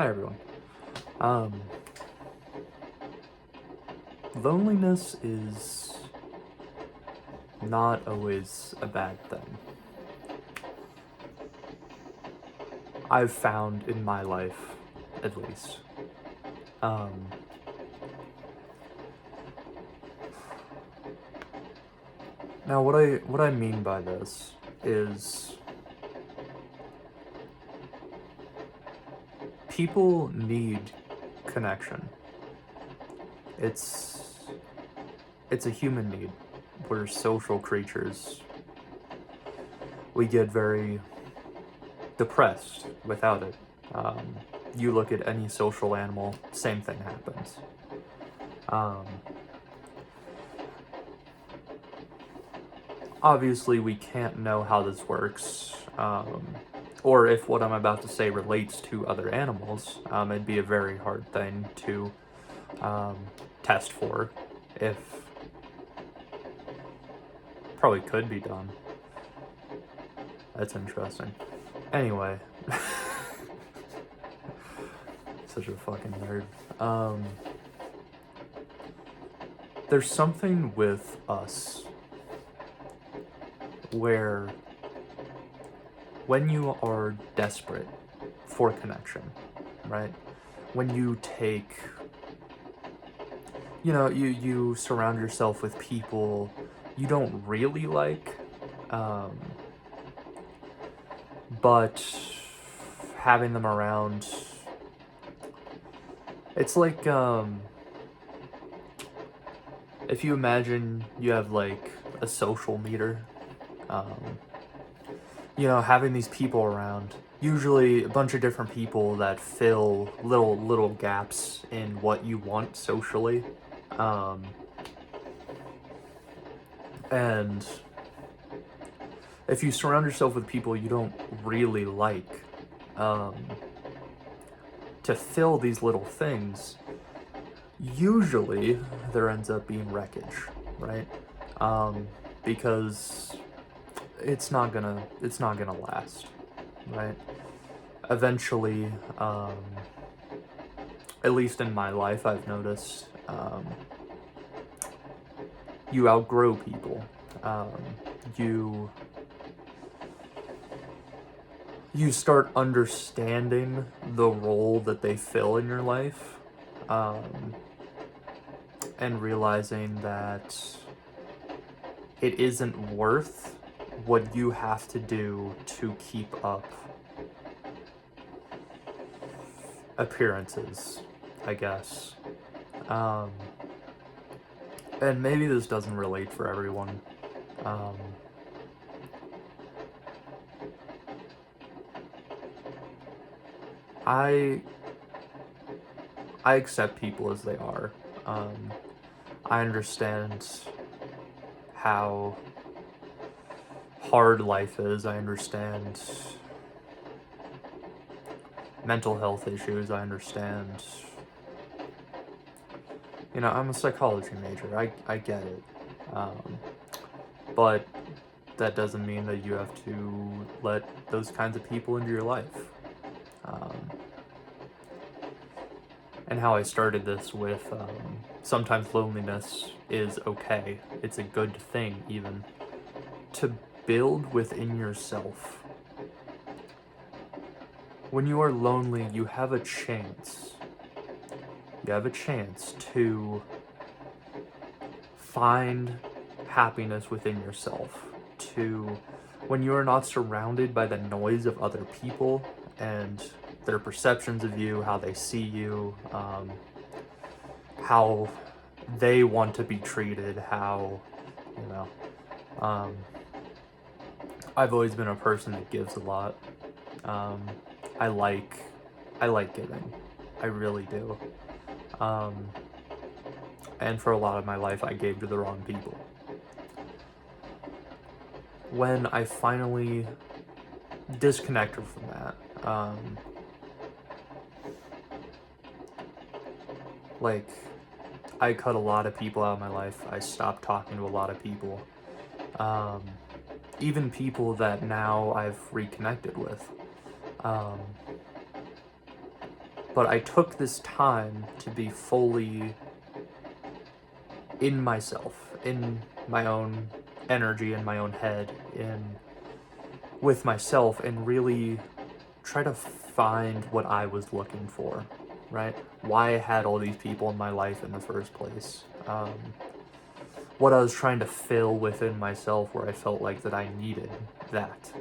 Hi everyone. Um, Loneliness is not always a bad thing. I've found in my life, at least. Um, Now what I mean by this is people need connection. It's it's a human need. We're social creatures. We get very depressed without it. Um, you look at any social animal, same thing happens. Um, Obviously, we can't know how this works, or if what I'm about to say relates to other animals. It'd be a very hard thing to um, test for, if probably could be done. That's interesting. Anyway, such a fucking nerd. There's something with us where when you are desperate for connection, right? When you take, you surround yourself with people you don't really like, um, but having them around, it's like, if you imagine you have like a social meter, um, having these people around, usually a bunch of different people that fill little gaps in what you want socially, um, and if you surround yourself with people you don't really like, um, to fill these little things, usually there ends up being wreckage, right? Because it's not gonna last, right? Eventually, at least in my life, I've noticed, you outgrow people. Um, you you start understanding the role that they fill in your life, um, and realizing that it isn't worth what you have to do to keep up appearances, I guess. Um, and maybe this doesn't relate for everyone. Um, I I accept people as they are. Um, I understand how hard life is. I understand mental health issues. I understand. I'm a psychology major. I get it. Um, but that doesn't mean that you have to let those kinds of people into your life. Um, and how I started this with, sometimes loneliness is okay. It's a good thing, even. To build within yourself. When you are lonely, you have a chance. You have a chance to find happiness within yourself. When you are not surrounded by the noise of other people and their perceptions of you, how they see you, how they want to be treated, how, you know, um, I've always been a person that gives a lot. Um, I like, I like giving. I really do. Um, and for a lot of my life, I gave to the wrong people. When I finally disconnected from that, like, I cut a lot of people out of my life. I stopped talking to a lot of people. Um, Even people that now I've reconnected with. Um, But I took this time to be fully in myself, in my own energy, in my own head, with myself, and really try to find what I was looking for, right? Why I had all these people in my life in the first place. What I was trying to fill within myself where I felt like that I needed that.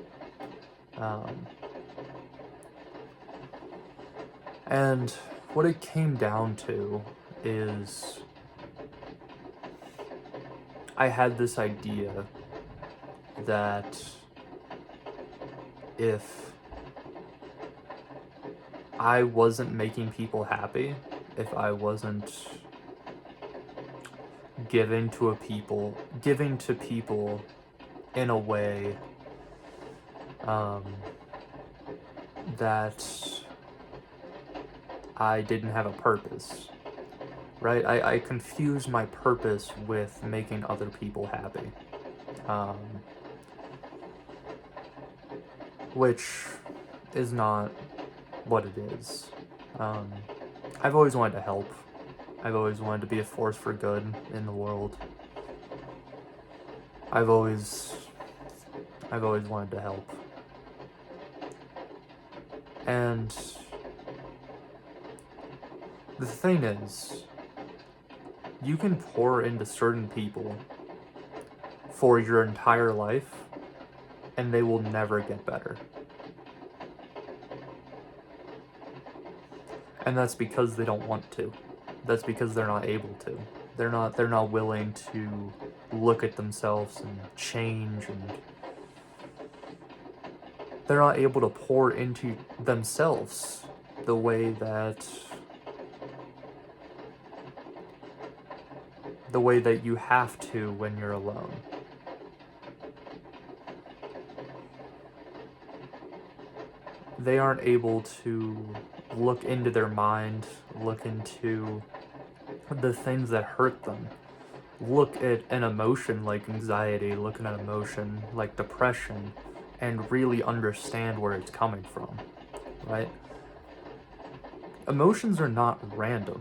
And what it came down to is I had this idea that if I wasn't making people happy, if I wasn't giving to people in a way that I didn't have a purpose, right? I confused my purpose with making other people happy, which is not what it is. I've always wanted to help. I've always wanted to be a force for good in the world. I've always wanted to help. And the thing is, you can pour into certain people for your entire life, and they will never get better. And that's because they don't want to. That's because they're not able to. They're not willing to look at themselves and change, and they're not able to pour into themselves the way that you have to when you're alone. They aren't able to look into their mind, look into the things that hurt them. Look at an emotion like anxiety, look at an emotion like depression, and really understand where it's coming from, right? Emotions are not random.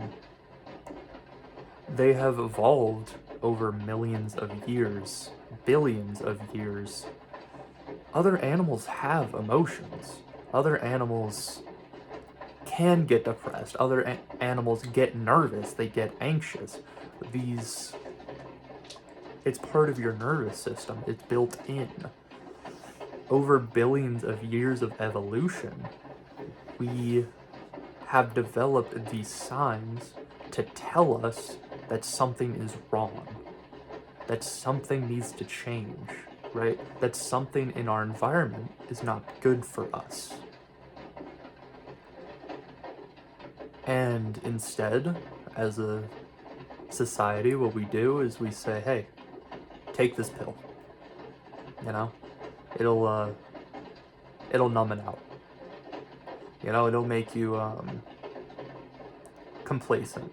They have evolved over millions of years, billions of years. Other animals have emotions. Other animals can get depressed. Other animals get nervous. They get anxious. It's part of your nervous system. It's built in. Over billions of years of evolution, we have developed these signs to tell us that something is wrong, that something needs to change, right? That something in our environment is not good for us. And instead, as a society, what we do is we say, hey, take this pill. You know? It'll numb it out. You know, it'll make you complacent.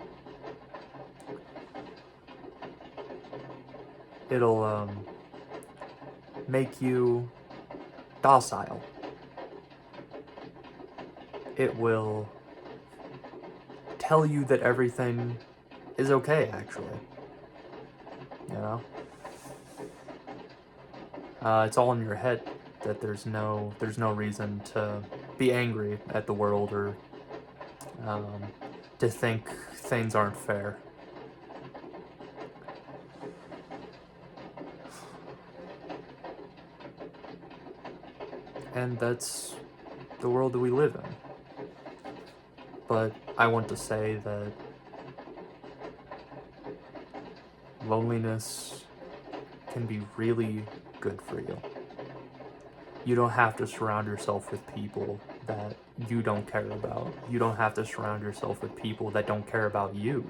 It'll make you docile. It will tell you that everything is okay, actually. You know? It's all in your head, that there's no reason to be angry at the world or to think things aren't fair. And that's the world that we live in. But I want to say that loneliness can be really good for you. You don't have to surround yourself with people that you don't care about. You don't have to surround yourself with people that don't care about you.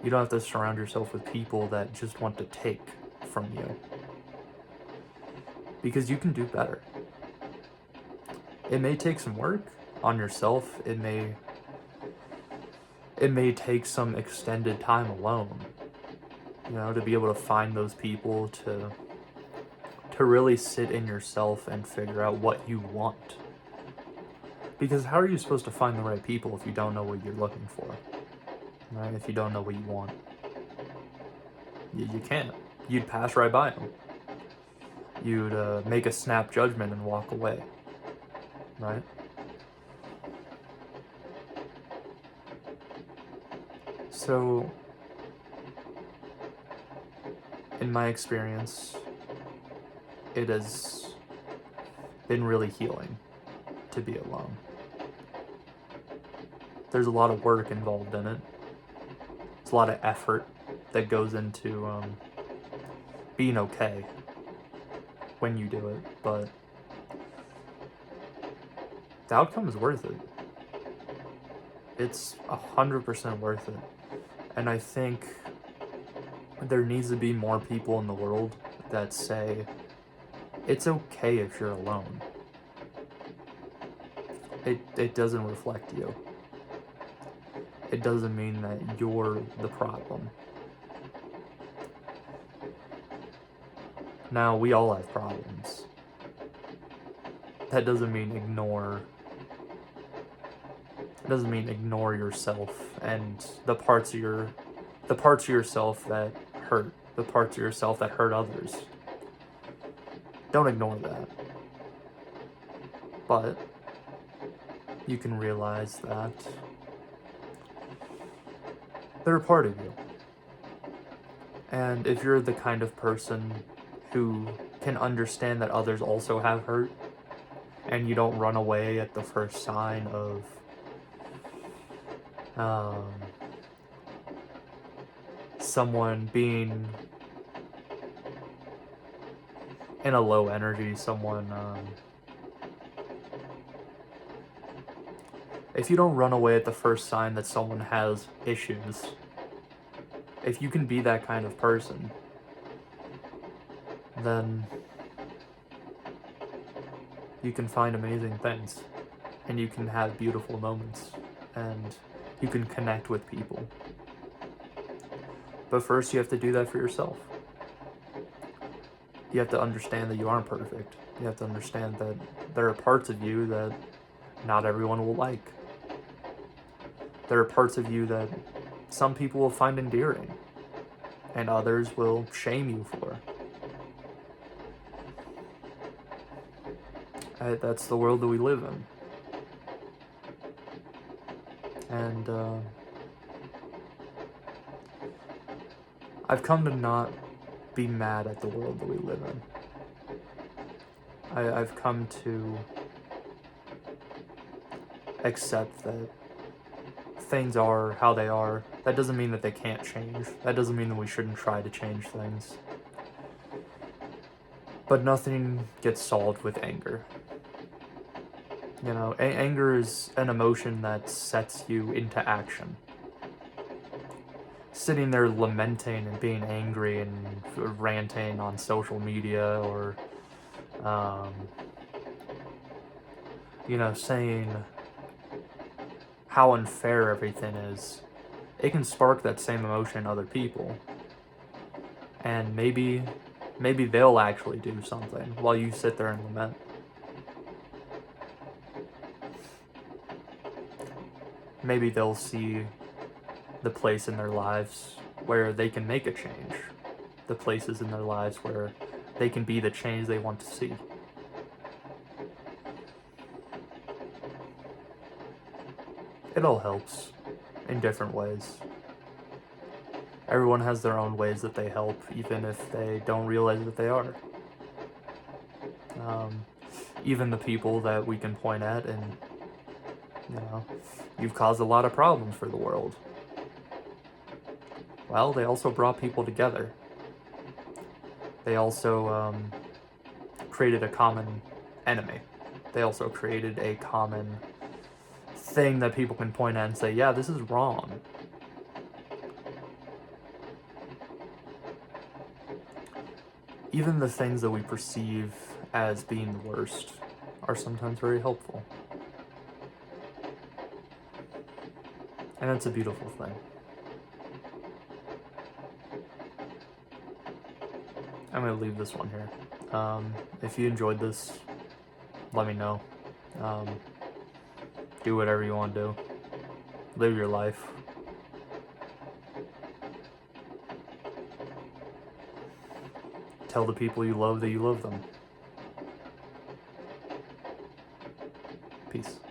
You don't have to surround yourself with people that just want to take from you. Because you can do better. It may take some work on yourself. It may take some extended time alone, you know, to be able to find those people, to really sit in yourself and figure out what you want. Because how are you supposed to find the right people if you don't know what you're looking for? Right? If you don't know what you want. You can't. You'd pass right by them. You'd make a snap judgment and walk away. Right? So, in my experience, it has been really healing to be alone. There's a lot of work involved in it. It's a lot of effort that goes into being okay when you do it, but the outcome is worth it. It's 100% worth it. And I think there needs to be more people in the world that say, it's okay if you're alone. It doesn't reflect you. It doesn't mean that you're the problem. Now, we all have problems. That doesn't mean ignore. It doesn't mean ignore yourself and the parts of yourself that hurt, the parts of yourself that hurt others. Don't ignore that. But you can realize that they're a part of you. And if you're the kind of person who can understand that others also have hurt, and you don't run away at the first sign of someone being in a low energy, if you don't run away at the first sign that someone has issues, if you can be that kind of person, then you can find amazing things, and you can have beautiful moments, and you can connect with people. But first, you have to do that for yourself. You have to understand that you aren't perfect. You have to understand that there are parts of you that not everyone will like. There are parts of you that some people will find endearing, and others will shame you for. That's the world that we live in. And I've come to not be mad at the world that we live in. I've come to accept that things are how they are. That doesn't mean that they can't change. That doesn't mean that we shouldn't try to change things. But nothing gets solved with anger. You know, anger is an emotion that sets you into action. Sitting there lamenting and being angry and ranting on social media, or saying how unfair everything is, it can spark that same emotion in other people, and maybe they'll actually do something while you sit there and lament. Maybe they'll see the place in their lives where they can make a change. The places in their lives where they can be the change they want to see. It all helps in different ways. Everyone has their own ways that they help, even if they don't realize that they are. Even the people that we can point at and, you've caused a lot of problems for the world. Well, they also brought people together. They also created a common enemy. They also created a common thing that people can point at and say, yeah, this is wrong. Even the things that we perceive as being the worst are sometimes very helpful. And it's a beautiful thing. I'm going to leave this one here. If you enjoyed this, let me know. Do whatever you want to do. Live your life. Tell the people you love that you love them. Peace.